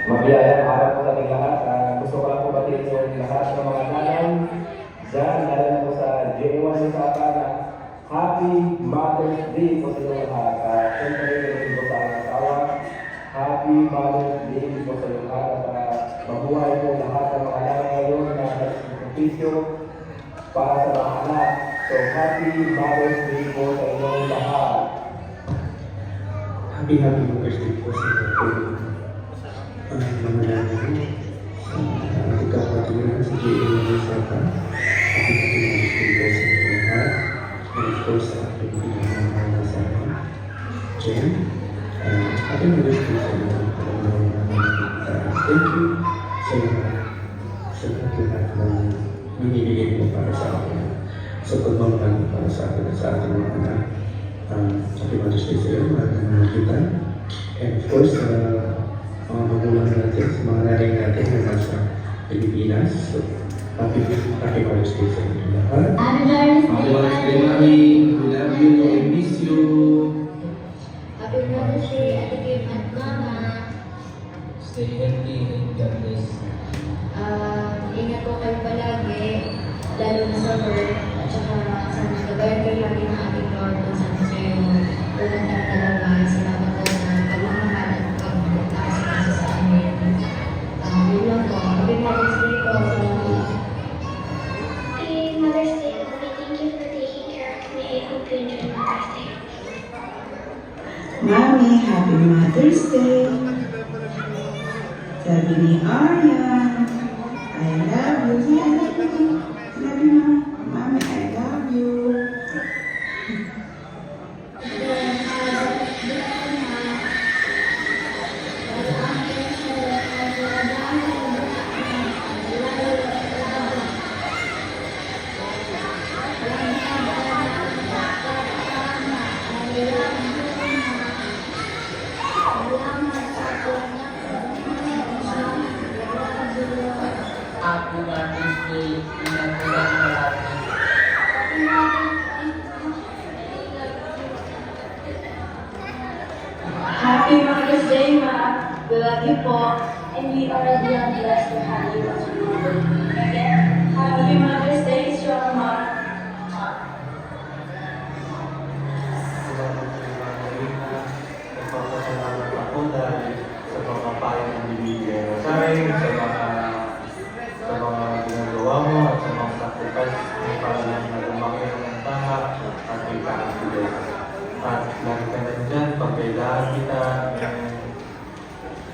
[SPEAKER 12] Mabiyayang araw po sa ating lahat. Gusto ko lang po batiin yung lahat ng mga nanay dyan, lalo na po sa J1 sa Sapa. Happy Mother's Day po sa inyo lahat. Siyempre, rin po sa aking asawa. Happy Mother's Day po sa inyo lahat. Mabuhay po lahat ng mga nanay ngayon na nagsisimpisyo para sa mga anak. So, Happy Mother's Day po sa inyo lahat.
[SPEAKER 10] Happy Mother's Day po sa inyo po. Mga nanay, ating kapatiran sa J.A. Sapa. Happy Mother's Day po sa inyo lahat. And of course, sa ating pinamamahal na sa akin, Jen. Happy Mother's Day sa inyo. Thank you sa lahat ng binibigay mo para sa akin. Sa pagmamahal para sa akin at sa ating mga anak. Happy Mother's Day sa iyo, mga kita. And of course, mga magulang natin, sa mga nanay natin na nasa Pilipinas. So, happy Mother's Day sa inyo lahat.
[SPEAKER 7] Happy Mother's Day, Mami. We love you. We miss you.
[SPEAKER 8] Happy Mother's Day, Ate Kim at Mama.
[SPEAKER 9] Stay healthy and God bless.
[SPEAKER 2] Ingat po kayo palagi, lalo na sa work, at saka sana gabayan kayo lagi ng ating Lord kung saan kayo pumunta talaga. Salamat po sa pagmamahal at pag-aasikaso sa amin. Yun lang po. Happy Mother's Day po sa mga.
[SPEAKER 8] Happy Mother's Day, Mommy. Thank you for taking care of me. I hope you enjoy Mother's Day.
[SPEAKER 13] Mami, Happy Mother's Day. Sabi ni Arya, I love you. Say, I love you. Love you, Mami, I love you.
[SPEAKER 9] Happy Mother's Day. Ingat po lang palagi.
[SPEAKER 2] Happy Mother's Day, Ma. We love you po. And we are beyond blessed to have you as our mother. Again, Happy Mother's Day, strong mom.
[SPEAKER 12] Nagpapasalamat ako dahil sa mga payo ng bibigay mo sa akin, sa mga ginagawa mo at sa mga sacrifice mo para lang na lumaki ng tama at may kaakilay. At lagi ka nandyan pag kailangan kita.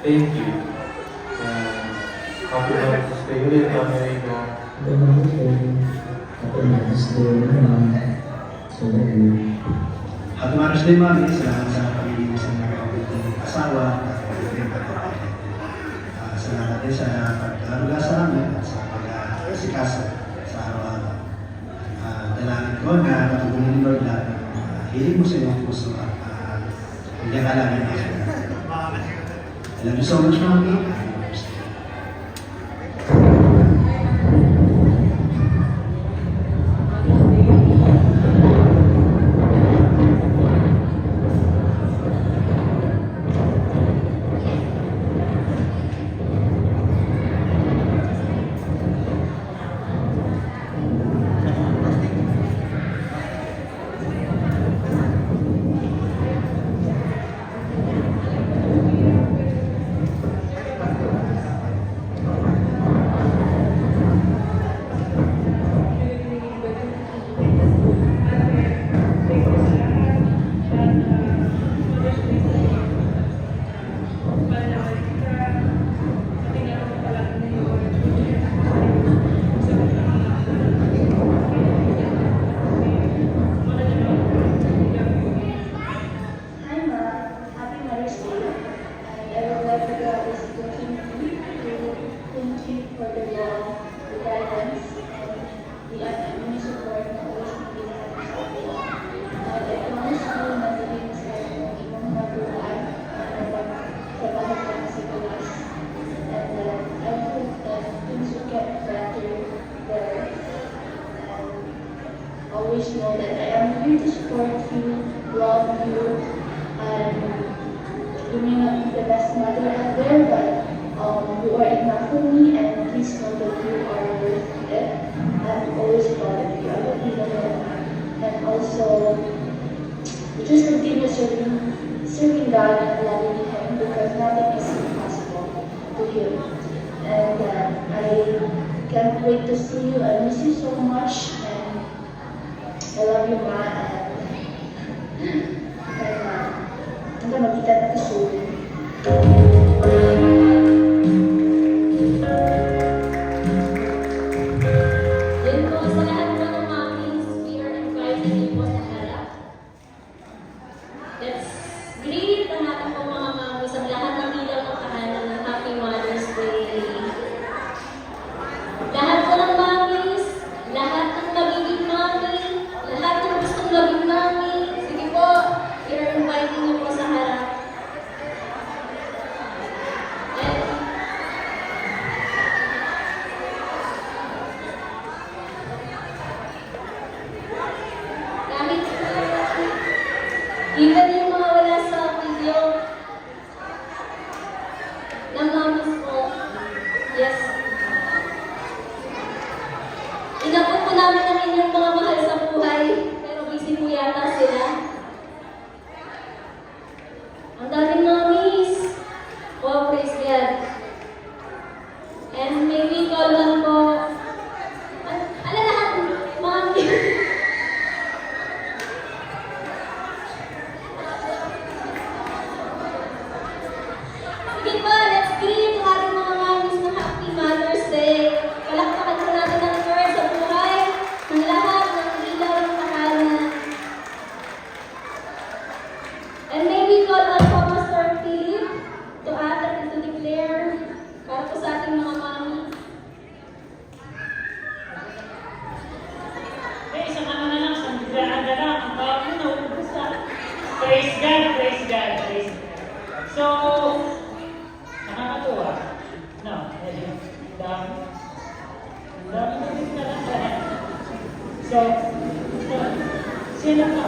[SPEAKER 12] Thank you. Happy Mother's Day ulit, Mami Rina.
[SPEAKER 10] Happy Mother's Day. Happy Mother's Day, Mom. So, Happy Mother's Day, Mami. Salamat sa pagiging sa mga kapatid asawa at kapatid kapatid. Salamat din sa pag-alala sa amin at sa pag-asikasa sa araw-araw. Dalangin ko na matugunin mo lahat ng hiling mo sa iyong puso at hindi ka lang yung I love you so much, Mami. Happy Mother's Day.
[SPEAKER 1] You may not be the best mother out there, but you are enough for me, and please know that you are worth it. I'm always proud of you. I love you, and also just continue serving God and loving Him, because nothing is impossible to Him. And I can't wait to see you. I miss you so much, and I love you, Ma. And hanggang magkita natin soon.
[SPEAKER 2] Yun po, sa lahat po ng mommies, we are inviting you po sa harap. Let's greet ang ating po mga mommies, ang lahat ng ilang ng kahanan ng Happy Mother's Day. Lahat po ng mommies, lahat ng magiging mommy, lahat ng gustong maging mommy, sige po, we are inviting you po sa harap. Kahit even yung mga wala sa video ng mommies po, yes. Inabot po namin ang inyong mga mahal sa buhay, pero busy po yata sila. Ang daming mommies. Oh, praise God. And maybe call lang po. Ano lahat? Mommy. Sige po, let's greet ang ating mga mommies ng Happy Mother's Day. Palakpakan po natin ang Lord sa buhay ng lahat ng ilaw ng tahanan. And maybe call on po Pastor Philip to utter and to declare para po sa ating mga mommies.
[SPEAKER 14] Eh, isang ano na lang, isang biglaan na lang, ang tawag mo, naubos na. Praise God, praise God, praise God. So, nakakatuwa. No, medyo dami. Dami na din na lang. So, sino ka?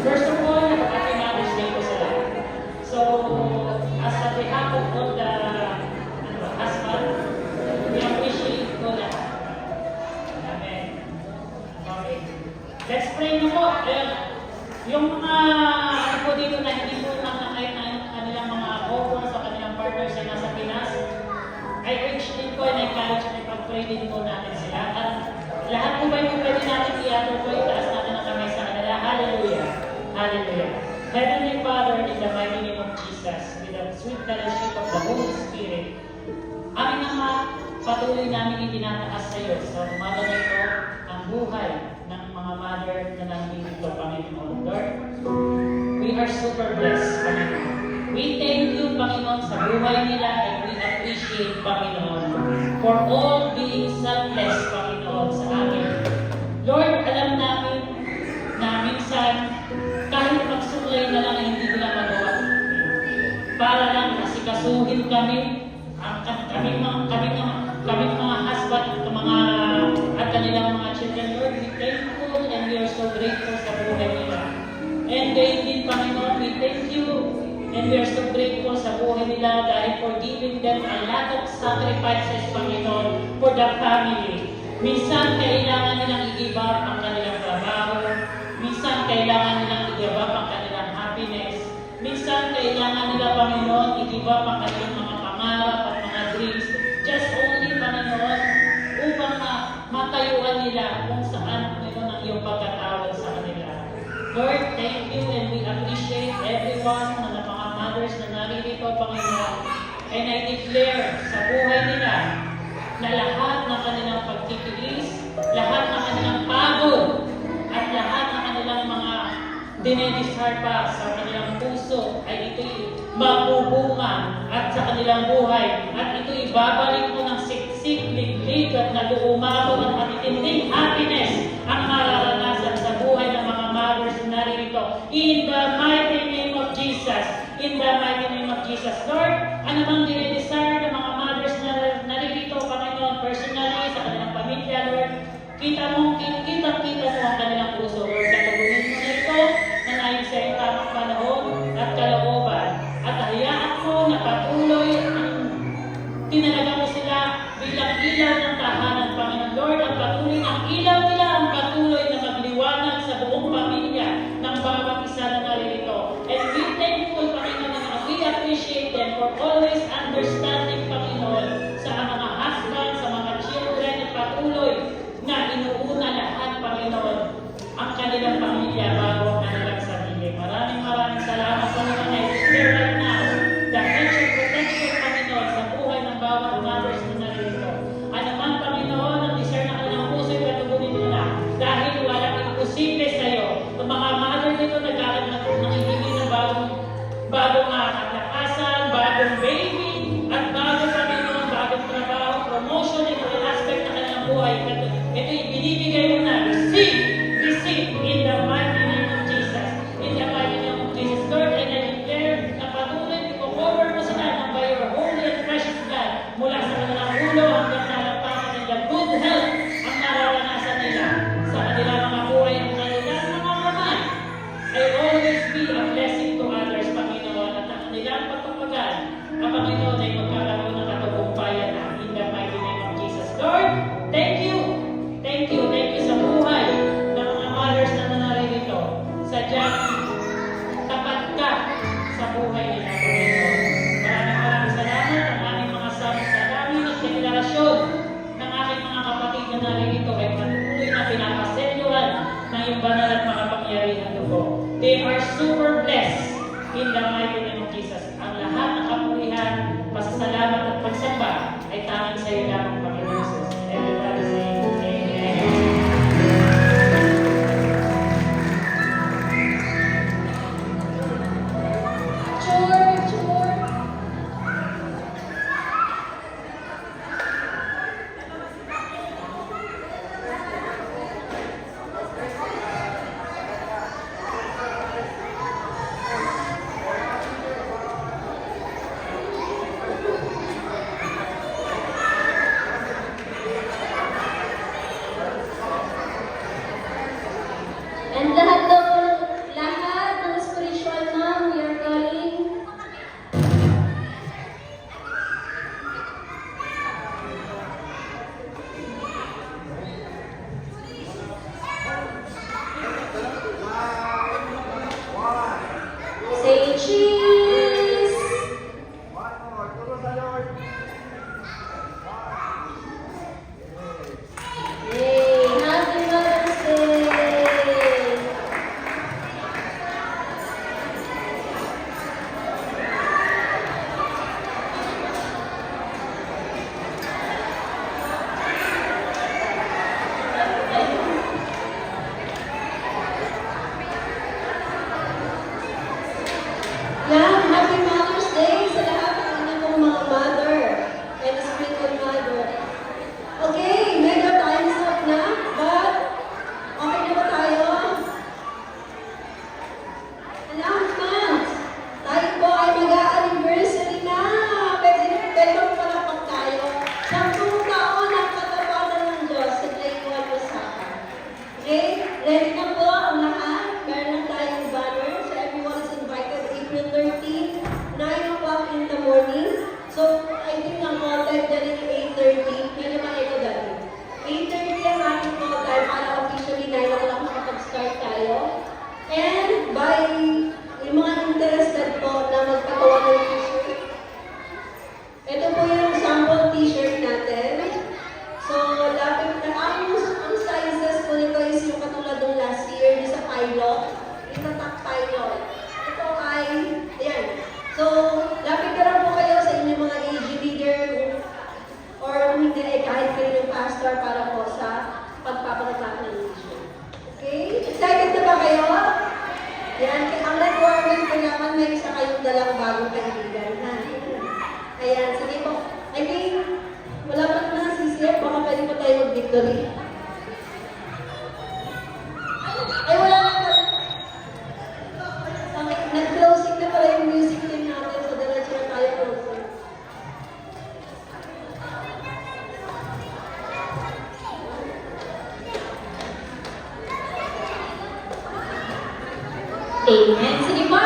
[SPEAKER 14] First of all, Happy Mother's Day po sa lahat. So, as a behalf of all the husband, we appreciate po lahat. Amen. Okay. Let's pray na po. Yung mga ano po dito na hindi po nakakait na kanilang mga offers sa kanilang partners na nasa Pinas, I urge din po and encourage na ipag-pray din po natin sila. At lahat po ba yung pwede natin i-atter po, itaas natin ang kamay sa kanila. Hallelujah. Hallelujah. Heavenly Father, in the mighty name of Jesus, with the sweet fellowship of the Holy Spirit, aming Ama, patuloy namin itinataas sa iyo sa umaga na ito ang buhay ng mga mother na nandito, Panginoon. Lord, we are super blessed, Panginoon. We thank you, Panginoon, sa buhay nila, and we appreciate, Panginoon, for all being selfless, Panginoon, sa amin. Lord, alam namin na minsan, kahit magsuklay na lang hindi nila magawa. Para lang asikasuhin kami, kami mga husband at kanilang mga children. Lord, we thankful and we are so grateful sa buhay nila. And they did, Panginoon, we thank you and we are so grateful sa buhay nila dahil for giving them a lot of sacrifices, Panginoon, for the family. Minsan, kailangan nilang i-give up ang kanilang trabaho. Minsan, kailangan nilang i-give up ang kanilang happiness. Minsan, kailangan nila, Panginoon, i-give up ang kanilang mga pangarap at mga dreams. Just only, Panginoon, upang matayuan nila kung saan, Panginoon, ang iyong pagkatawad sa kanila. Lord, thank you and we appreciate everyone na mga mothers na naririto, Panginoon. And I declare sa buhay nila na lahat ng kanilang pagtitiis, lahat ng kanilang pagod, at lahat ng kanilang mga dinedesire pa sa kanilang puso ay ito'y mabubunga at sa kanilang buhay. At ito'y babalik mo ng siksik, liglig at nag-uumabaw at matitinding happiness ang mararanasan sa buhay ng mga mothers na naririto. In the mighty name of Jesus. In the mighty name of Jesus. Lord, ano bang dinedesire ng mga mothers na naririto, Panginoon, personally, sa kanilang pamilya, Lord, kita mo ang kanilang always understanding, Panginoon, sa mga husband, sa mga children, at patuloy na inuuna lahat, Panginoon, ang kanilang pamilya bago ang kanilang sarili. Maraming salamat, Panginoon, na i-share right now the hedge of protection, Panginoon, sa buhay ng bawat mothers na narito. Ano man, Panginoon, ang discern na kanilang puso yung katugunin nila dahil walang imposible sa iyo. Ang mga mother nito nangihingi ng bagong kalakasan, bagong baby, at bagong, Panginoon, bagong trabaho, promotion, ito yung aspect ng kanilang buhay. Ito yung binibigay mo na. Receive in the mighty name of Jesus. In the mighty name of Jesus. Lord, and I declare na patuloy i-cover mo sila ng by your holy and precious blood mula sa kanilang ulo hanggang nalampasan nila. Good health ang nararanasan nila sa kanilang mga buhay at kanilang mga kamay. I always be a blessing to others, Panginoon, at ang kanilang pagpapagal, ang Panginoon ay magkakaroon ng katagumpayan na in the mighty name of Jesus. Lord, thank you. Thank you sa buhay ng mga mothers na nanarito. Sadyang tapat ka sa buhay nila, Panginoon. Maraming salamat ang aming mga salamin at deklarasyon ng aking mga kapatid na narito ay patuloy na pinapasenyohan ng iyong banal at makapangyarihan dugo. They are super blessed in the mighty name of Jesus. Ang lahat ng kapurihan, pasasalamat at pagsamba ay tanging sa iyo lamang, Panginoon Jesus. Everybody say,
[SPEAKER 2] And lahat ng spiritual mom, we are calling. Say cheese. Yay, happy Mother's Day. Yeah, happy Mother's Day sa lahat ng inyong mga mother and spiritual mother. Okay, medyo time's up na, but okay na ba tayo? Announcement! Tayo po ay mag-a-anniversary na! Pwede ba palakpak tayo? 10 taon ang katawanan ng Diyos sa Playboy Osaka. Okay, ready na po ang lahat? Meron na tayong banner, so everyone is invited April 13, 9 o'clock in the morning. So, I think ang call time dali 8:30. Medyo ma-echo dali. 8:30 ang ating call time para officially 9 o'clock makapag-start tayo. And by yung mga interested po na magpagawa ng t-shirt, ito po yung sample t-shirt natin. So, lapit na ang sizes po nito is yung katulad ng last year, yung sa pilot, yung tatak pilot. Ito ay, ayan. So, lapit na lang po kayo sa inyong mga AG leader or kung hindi ay kahit kayo yung pastor para po sa pagpapatak ng t-shirt. Okay? Excited na ba kayo? Yan. Ang requirement ko naman may isa kayong dalang bagong kaibigan. Ha? Ayan. Sige po. I think, wala pa naman ang CCF. Baka pwede po tayo mag-victory. Ay, wala na pala. Okay, nag-closing na pala yung music team natin. So, diretso na tayo closing.
[SPEAKER 1] Amen. Sige po,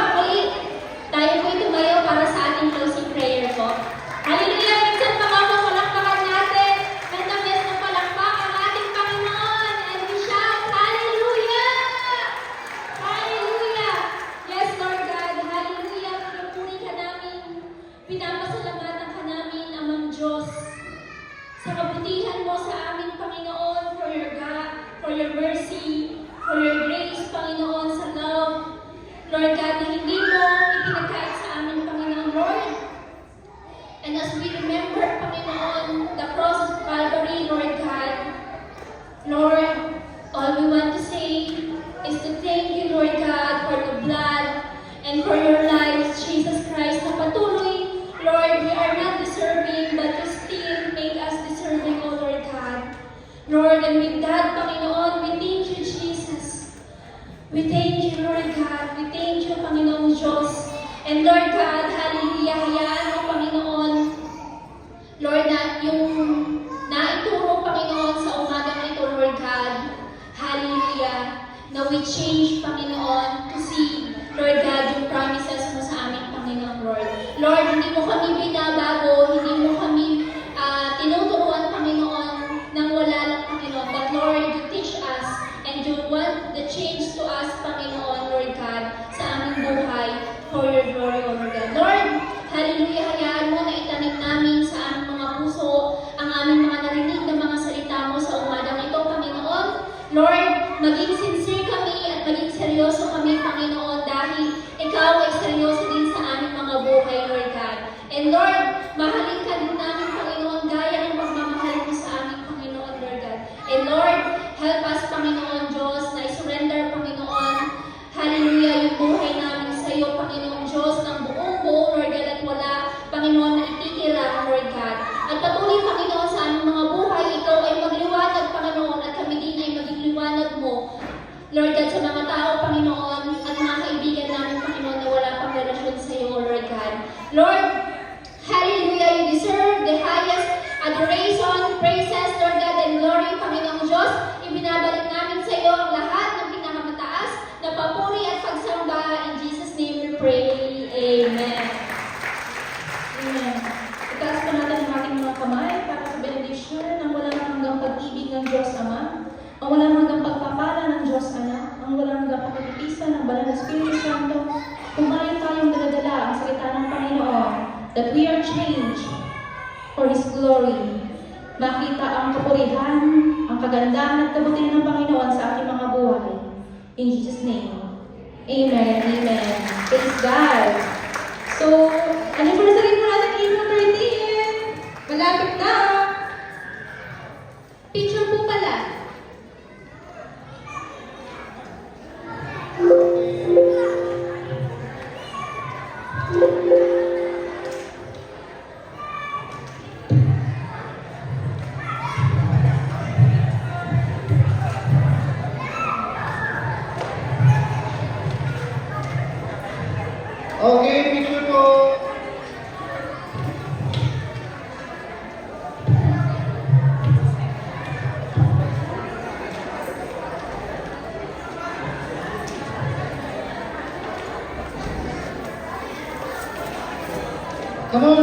[SPEAKER 1] tayo po tumayo para sa ating closing prayer po. Hallelujah! Minsan pa mga palakpakan natin. And the best na palakpak ang ating Panginoon. And we shout, Hallelujah! Hallelujah! Yes, Lord God. Hallelujah. Pinupuri ka namin.
[SPEAKER 2] We thank you, Lord God. We thank you, Panginoong Diyos. And Lord God, hallelujah, hayaan mo, Panginoon, Lord, na yung naituro, Panginoon, sa umagang ito, Lord God, hallelujah, na we change, Panginoon, to see, Lord God, yung promises mo sa amin, Panginoon, Lord. Lord, hindi mo kami binabago, hindi mo kami tinuturuan, Panginoon, nang wala lang, Panginoon. But Lord, you teach us and you want the change to us, Panginoon, Lord God, sa aming buhay for your glory, O Lord God. Lord, hallelujah, hayaan mo na itanim namin sa aming mga puso ang aming mga narinig na mga salita mo sa umagang ito, Panginoon. Lord, maging sincere kami at maging seryoso kami, Panginoon, dahil ikaw ay seryoso din sa aming mga buhay, Lord God. And Lord, mahalin ka din namin, Panginoon, gaya ng pagmamahal mo sa aming Panginoon, Lord God. And Lord, help us, Panginoon Diyos, na i-surrender, Panginoon, hallelujah, yung buhay namin sa iyo, Panginoon Diyos, ng buong, Lord God, at wala, Panginoon, na ititira, Lord God. At patuloy, Panginoon, sa aming mga buhay, ikaw ay magliwanag, Panginoon, at kami din ay maging liwanag mo, Lord God, sa mga tao, Panginoon, at mga kaibigan namin, Panginoon, na wala pang relasyon sa iyo, Lord God. Lord, hallelujah, you deserve the highest adoration, praises, Lord God, and glory, Panginoong Diyos. Ibinabalik namin sa iyo ang lahat ng pinakamataas na papuri at pagsamba. In Jesus' name we pray. Amen. Amen. Itaas pa natin ang ating mga kamay para sa benediction ng walang hanggang pag-ibig ng Diyos Ama, ang walang hanggang pagpapala ng Diyos Anak, ang walang hanggang pagkakitisan ng Banal na Espiritu Santo. Kumain tayong daladala ang salita ng Panginoon, that we are changed for His glory. Makita ang kapurihan, ang kagandahan at kabutihan ng Panginoon sa ating mga buhay. In Jesus' name. Amen. Amen. Praise God. So, anniversary po natin April 13. Malapit na. Picture po pala.
[SPEAKER 6] Okay, picture po. Come on.